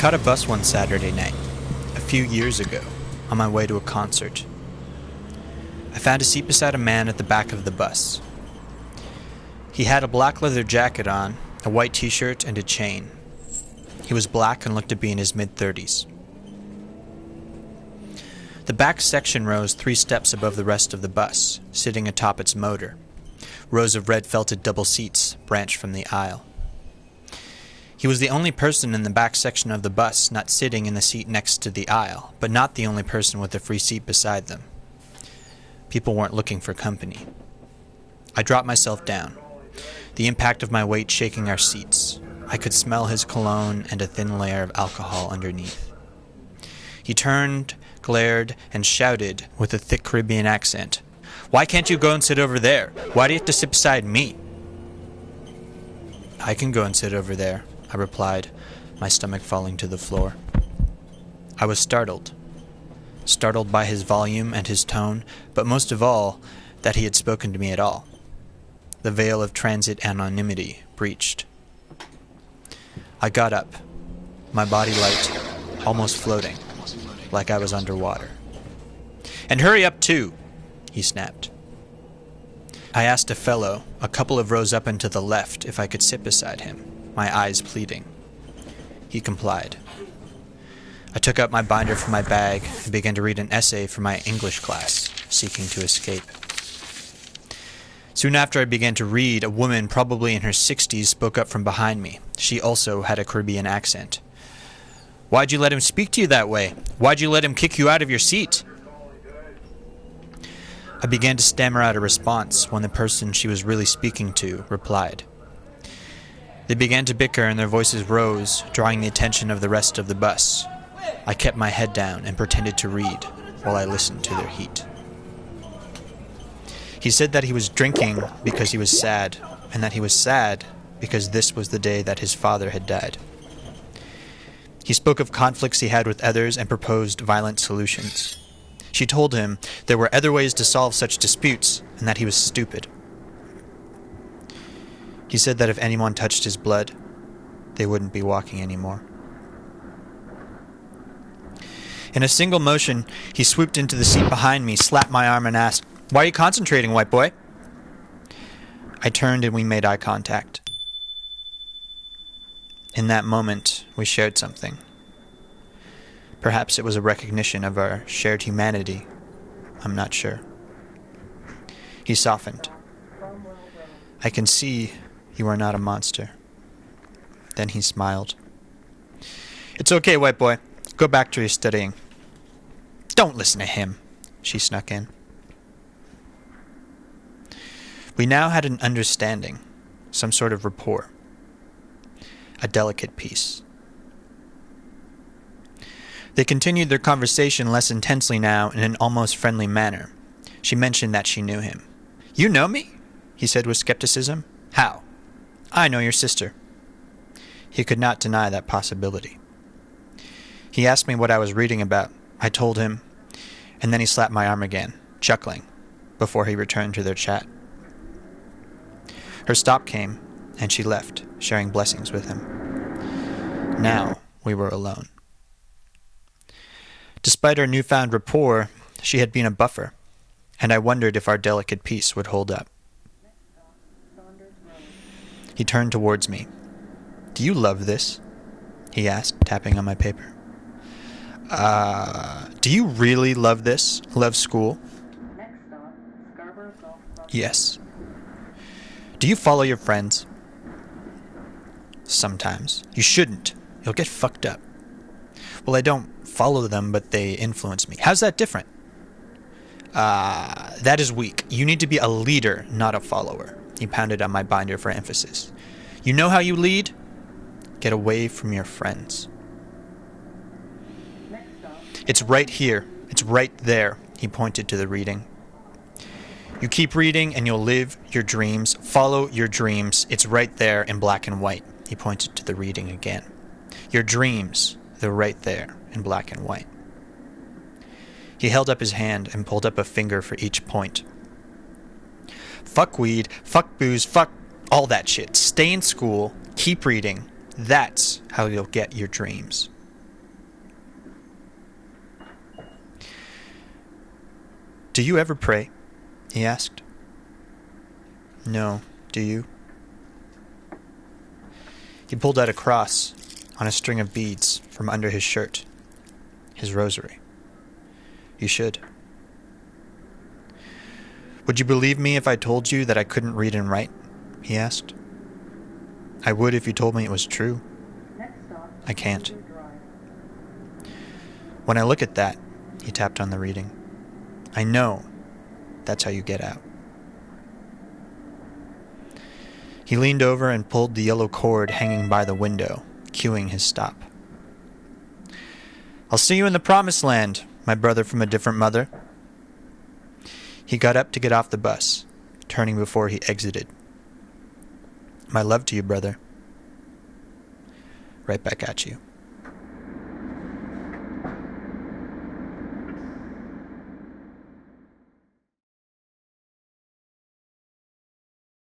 caught a bus one Saturday night, a few years ago, on my way to a concert. I found a seat beside a man at the back of the bus. He had a black leather jacket on, a white t-shirt, and a chain. He was black and looked to be in his mid-30s. The back section rose 3 steps above the rest of the bus, sitting atop its motor. Rows of red felted double seats branched from the aisle. He was the only person in the back section of the bus not sitting in the seat next to the aisle, but not the only person with a free seat beside them. People weren't looking for company. I dropped myself down, the impact of my weight shaking our seats. I could smell his cologne and a thin layer of alcohol underneath. He turned, glared, and shouted with a thick Caribbean accent, "Why can't you go and sit over there? Why do you have to sit beside me?" "I can go and sit over there," I replied, my stomach falling to the floor. I was startled by his volume and his tone, but most of all, that he had spoken to me at all. The veil of transit anonymity breached. I got up, my body light, almost floating, like I was underwater. "And hurry up too," he snapped. I asked a fellow, a couple of rows up and to the left, if I could sit beside him, my eyes pleading. He complied. I took out my binder from my bag and began to read an essay for my English class, Seeking to Escape. Soon after I began to read, a woman, probably in her 60s, spoke up from behind me. She also had a Caribbean accent. "Why'd you let him speak to you that way? Why'd you let him kick you out of your seat?" I began to stammer out a response when the person she was really speaking to replied. They began to bicker and their voices rose, drawing the attention of the rest of the bus. I kept my head down and pretended to read while I listened to their heat. He said that he was drinking because he was sad, and that he was sad because this was the day that his father had died. He spoke of conflicts he had with others and proposed violent solutions. She told him there were other ways to solve such disputes, and that he was stupid. He said that if anyone touched his blood, they wouldn't be walking anymore. In a single motion, he swooped into the seat behind me, slapped my arm, and asked, "Why are you concentrating, white boy?" I turned and we made eye contact. In that moment, we shared something. Perhaps it was a recognition of our shared humanity. I'm not sure. He softened. "I can see you are not a monster." Then he smiled. "It's okay, white boy. Go back to your studying." "Don't listen to him," she snuck in. We now had an understanding, some sort of rapport. A delicate peace. They continued their conversation less intensely now in an almost friendly manner. She mentioned that she knew him. "You know me?" he said with skepticism. "How?" "I know your sister." He could not deny that possibility. He asked me what I was reading about. I told him, and then he slapped my arm again, chuckling, before he returned to their chat. Her stop came, and she left, sharing blessings with him. Now we were alone. Despite our newfound rapport, she had been a buffer, and I wondered if our delicate peace would hold up. He turned towards me. "Do you love this?" he asked, tapping on my paper. Do you really love this? Love school?" "Yes." "Do you follow your friends?" "Sometimes." "You shouldn't. You'll get fucked up." "Well, I don't follow them, but they influence me." "How's that different?" That is weak. You need to be a leader, not a follower." He pounded on my binder for emphasis. "You know how you lead? Get away from your friends." "It's right here. It's right there." He pointed to the reading. "You keep reading and you'll live your dreams. Follow your dreams. It's right there in black and white." He pointed to the reading again. "Your dreams, they're right there in black and white." He held up his hand and pulled up a finger for each point. "Fuck weed, fuck booze, fuck all that shit. Stay in school, keep reading. That's how you'll get your dreams." "Do you ever pray?" he asked. "No, do you?" He pulled out a cross on a string of beads from under his shirt, his rosary. "You should." "Would you believe me if I told you that I couldn't read and write?" he asked. "I would if you told me it was true. I can't. When I look at that," he tapped on the reading, "I know that's how you get out." He leaned over and pulled the yellow cord hanging by the window, cueing his stop. "I'll see you in the promised land, my brother from a different mother." He got up to get off the bus, turning before he exited. "My love to you, brother." Right back at you.